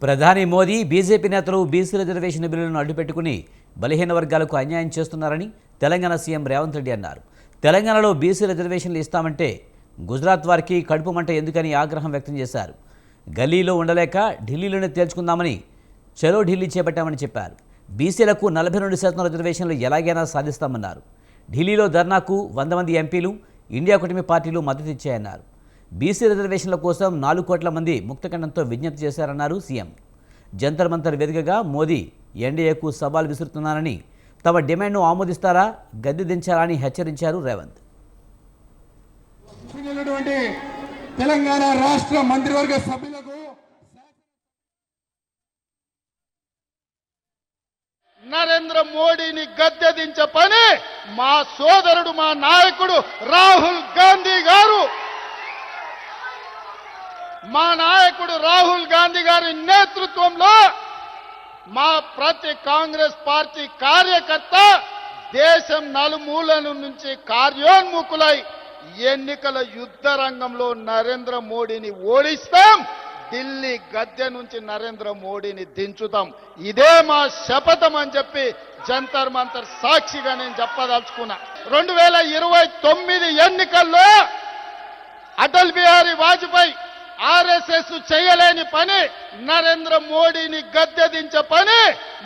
ప్రధాని మోదీ బీజేపీ నేతలు BC reservation బిల్లులను అడ్డుపెట్టుకుని బలహీన వర్గాలకు అన్యాయం చేస్తున్నారని తెలంగాణ సీఎం రేవంత్ రెడ్డి అన్నారు. తెలంగాణలో బీసీ రిజర్వేషన్లు ఇస్తామంటే గుజరాత్ వారికి కడుపు మంట ఎందుకని ఆగ్రహం వ్యక్తం చేశారు. గల్లీలో ఉండలేక ఢిల్లీలోనే తేల్చుకుందామని చలో ఢిల్లీ చేపట్టామని చెప్పారు. బీసీలకు 42% రిజర్వేషన్లు ఎలాగైనా సాధిస్తామన్నారు. ఢిల్లీలో ధర్నాకు 100 మంది ఎంపీలు, ఇండియా కూటమి పార్టీలు మద్దతు ఇచ్చాయన్నారు. బీసీ రిజర్వేషన్ల కోసం 4 కోట్ల మంది ముక్తకంఠంతో విజ్ఞప్తి చేశారన్నారు సీఎం. జంతర్ మంతర్ వేదికగా మోదీ ఎన్డీఏకు సవాల్ విసురుతున్నారని, తమ డిమాండ్ను ఆమోదిస్తారా గద్దె దించారా అని హెచ్చరించారు రేవంత్. తెలంగాణ రాష్ట్ర మంత్రివర్గ సభ్యులకు నరేంద్ర మోడీని గద్దె దించే పని మా సోదరుడు, మా నాయకుడు రాహుల్ గాంధీ గారు, మా నాయకుడు రాహుల్ గాంధీ గారి నేతృత్వంలో మా ప్రతి కాంగ్రెస్ పార్టీ కార్యకర్త దేశం నలుమూలల నుంచి కార్యోన్ముఖులై ఎన్నికల యుద్ధ రంగంలో నరేంద్ర మోడీని ఓడిస్తాం, ఢిల్లీ గద్దె నుంచి నరేంద్ర మోడీని దించుతాం. ఇదే మా శపథం అని చెప్పి జంతర్ మంతర్ సాక్షిగా నేను చెప్పదలుచుకున్నా. 2029 ఎన్నికల్లో అటల్ బిహారీ వాజ్పేయి ఆర్ఎస్ఎస్ చేయలేని పని, నరేంద్ర మోడీని గద్దె దించే పని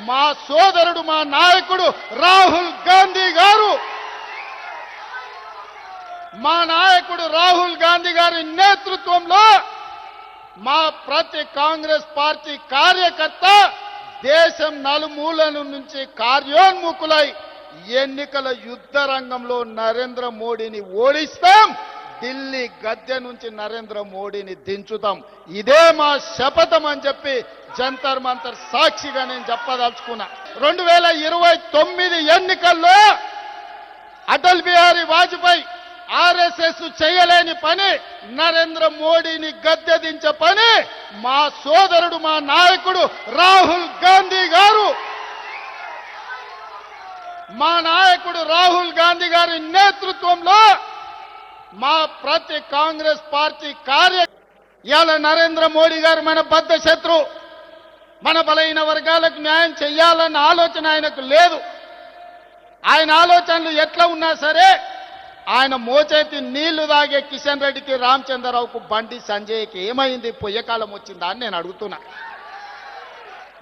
మా సోదరుడు, మా నాయకుడు రాహుల్ గాంధీ గారు, మా నాయకుడు రాహుల్ గాంధీ గారి నేతృత్వంలో మా ప్రతి కాంగ్రెస్ పార్టీ కార్యకర్త దేశం నలుమూలల నుంచి కార్యోన్ముఖులై ఎన్నికల యుద్ధ రంగంలో నరేంద్ర మోడీని ఓడిస్తాం, ఢిల్లీ గద్దె నుంచి నరేంద్ర మోడీని దించుతాం. ఇదే మా శపథం అని చెప్పి జంతర్ మంతర్ సాక్షిగా నేను చెప్పదలుచుకున్నా. 2029 ఎన్నికల్లో అటల్ బిహారీ వాజ్పేయి ఆర్ఎస్ఎస్ చేయలేని పని, నరేంద్ర మోడీని గద్దె దించే పని మా సోదరుడు, మా నాయకుడు రాహుల్ గాంధీ గారు, మా నాయకుడు రాహుల్ గాంధీ గారి నేతృత్వంలో మా ప్రతి కాంగ్రెస్ పార్టీ ఇవాళ నరేంద్ర మోడీ గారు మన బద్ధ శత్రు. మన బలహీన వర్గాలకు న్యాయం చెయ్యాలన్న ఆలోచన ఆయనకు లేదు. ఆయన ఆలోచనలు ఎట్లా ఉన్నా సరే ఆయన మోచేతి నీళ్లు తాగే కిషన్ రెడ్డికి, రామచంద్రరావుకు, బండి సంజయ్కి ఏమైంది, పొయ్యకాలం వచ్చిందా అని నేను అడుగుతున్నా.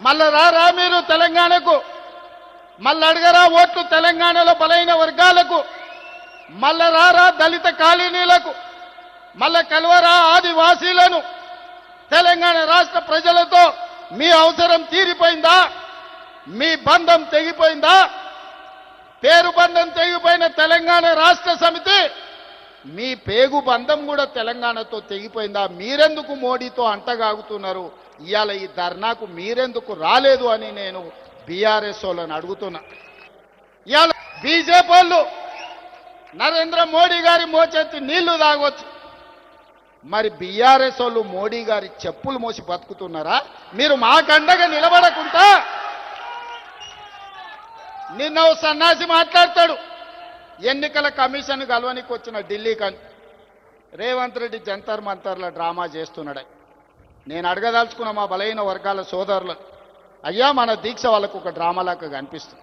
మళ్ళా రారా మీరు తెలంగాణకు, మళ్ళీ అడగరా ఓట్లు తెలంగాణలో బలహీన వర్గాలకు, మళ్ళా రారా దళిత కాలనీలకు, మళ్ళా కలవరా ఆదివాసీలను. తెలంగాణ రాష్ట్ర ప్రజలతో మీ అవసరం తీరిపోయిందా? మీ బంధం తెగిపోయిందా? పేరు బంధం తెగిపోయిన తెలంగాణ రాష్ట్ర సమితి మీ పేగు బంధం కూడా తెలంగాణతో తెగిపోయిందా? మీరెందుకు మోడీతో అంటగాగుతున్నారు? ఇవాళ ఈ ధర్నాకు మీరెందుకు రాలేదు అని నేను బీఆర్ఎస్ వాళ్ళని అడుగుతున్నా. ఇవాళ బీజేపీ వాళ్ళు నరేంద్ర మోడీ గారి మోచేతి నీళ్లు తాగొచ్చు, మరి బీఆర్ఎస్ వాళ్ళు మోడీ గారి చెప్పులు మోసి బతుకుతున్నారా? మీరు మాకండగా నిలబడకుండా నిన్న ఓ సన్నాసి మాట్లాడతాడు, ఎన్నికల కమిషన్ కలవనికి వచ్చిన ఢిల్లీకి రేవంత్ రెడ్డి జంతర్ మంతర్ల డ్రామా చేస్తున్నాడు. నేను అడగదలుచుకున్న మా బలహీన వర్గాల సోదరులు, అయ్యా మన దీక్ష వాళ్ళకు ఒక డ్రామాలాగా కనిపిస్తుంది.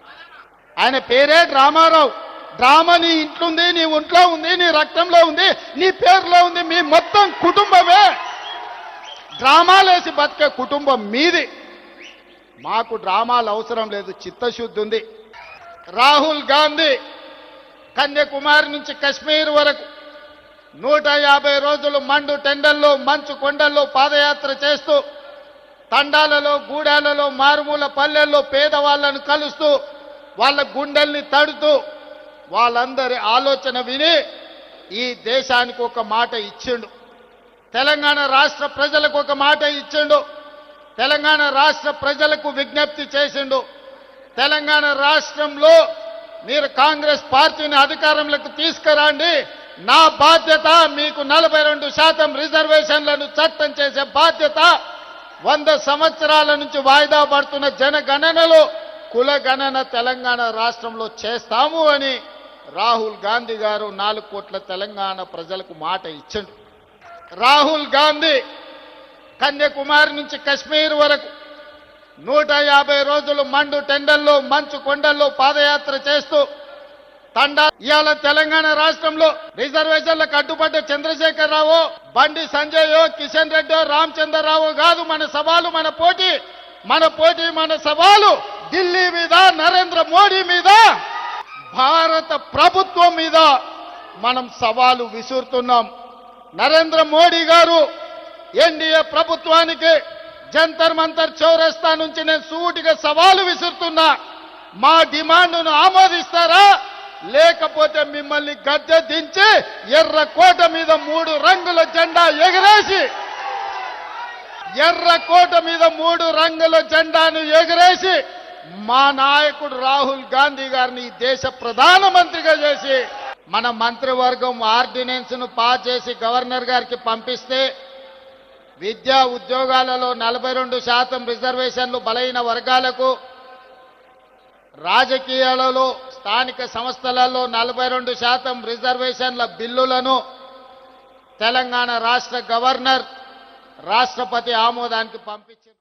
ఆయన పేరే డ్రామారావు. డ్రామా నీ ఇంట్లో ఉంది, నీ ఒంట్లో ఉంది, నీ రక్తంలో ఉంది, నీ పేరులో ఉంది. మీ మొత్తం కుటుంబమే డ్రామాలేసి బతికే కుటుంబం మీది. మాకు డ్రామాలు అవసరం లేదు, చిత్తశుద్ధి ఉంది. రాహుల్ గాంధీ కన్యాకుమారి నుంచి కశ్మీర్ వరకు 150 రోజులు మండు టెండల్లో, మంచు కొండల్లో పాదయాత్ర చేస్తూ, తండాలలో, గూడాలలో, మారుమూల పల్లెల్లో పేదవాళ్లను కలుస్తూ, వాళ్ళ గుండెల్ని తడుతూ, వాళ్ళందరి ఆలోచన విని ఈ దేశానికి ఒక మాట ఇచ్చిండు. తెలంగాణ రాష్ట్ర ప్రజలకు ఒక మాట ఇచ్చిండు. తెలంగాణ రాష్ట్ర ప్రజలకు విజ్ఞప్తి చేసిండు. తెలంగాణ రాష్ట్రంలో మీరు కాంగ్రెస్ పార్టీని అధికారంలోకి తీసుకురండి, నా బాధ్యత మీకు 42% రిజర్వేషన్లను చట్టం చేసే బాధ్యత. 100 సంవత్సరాల నుంచి వాయిదా పడుతున్న జనగణనలో కులగణన తెలంగాణ రాష్ట్రంలో చేస్తాము అని రాహుల్ గాంధీ గారు 4 కోట్ల తెలంగాణ ప్రజలకు మాట ఇచ్చిండు. రాహుల్ గాంధీ కన్యాకుమారి నుంచి కశ్మీర్ వరకు 150 రోజులు మండు టెండల్లో మంచు కొండల్లో పాదయాత్ర చేస్తూ తండా ఇవాళ తెలంగాణ రాష్ట్రంలో రిజర్వేషన్లకు అడ్డుపడ్డ చంద్రశేఖరరావు, బండి సంజయ్, కిషన్ రెడ్డి, రామచంద్రరావు కాదు మన సవాలు, మన పోటీ మన సవాలు ఢిల్లీ మీద, నరేంద్ర మోడీ మీద, భారత ప్రభుత్వం మీద మనం సవాలు విసురుతున్నాం. నరేంద్ర మోడీ గారు ఎన్డీఏ ప్రభుత్వానికి జంతర్ మంతర్ చౌరస్తా నుంచి నేను సూటిగా సవాలు విసురుతున్నా. మా డిమాండ్ను ఆమోదిస్తారా, లేకపోతే మిమ్మల్ని గద్దె దించి ఎర్రకోట మీద 3 రంగుల జెండా ఎగరేసి జెండాను ఎగరేసి మా నాయకుడు రాహుల్ గాంధీ గారిని దేశ ప్రధానమంత్రిగా చేసి మన మంత్రివర్గం ఆర్డినెన్స్ ను పాస్ చేసి గవర్నర్ గారికి పంపిస్తే విద్యా ఉద్యోగాలలో 42% రిజర్వేషన్లు బలైన వర్గాలకు, రాజకీయాలలో స్థానిక సంస్థలలో 42% రిజర్వేషన్ల బిల్లులను తెలంగాణ రాష్ట్ర గవర్నర్ రాష్ట్రపతి ఆమోదానికి పంపించారు.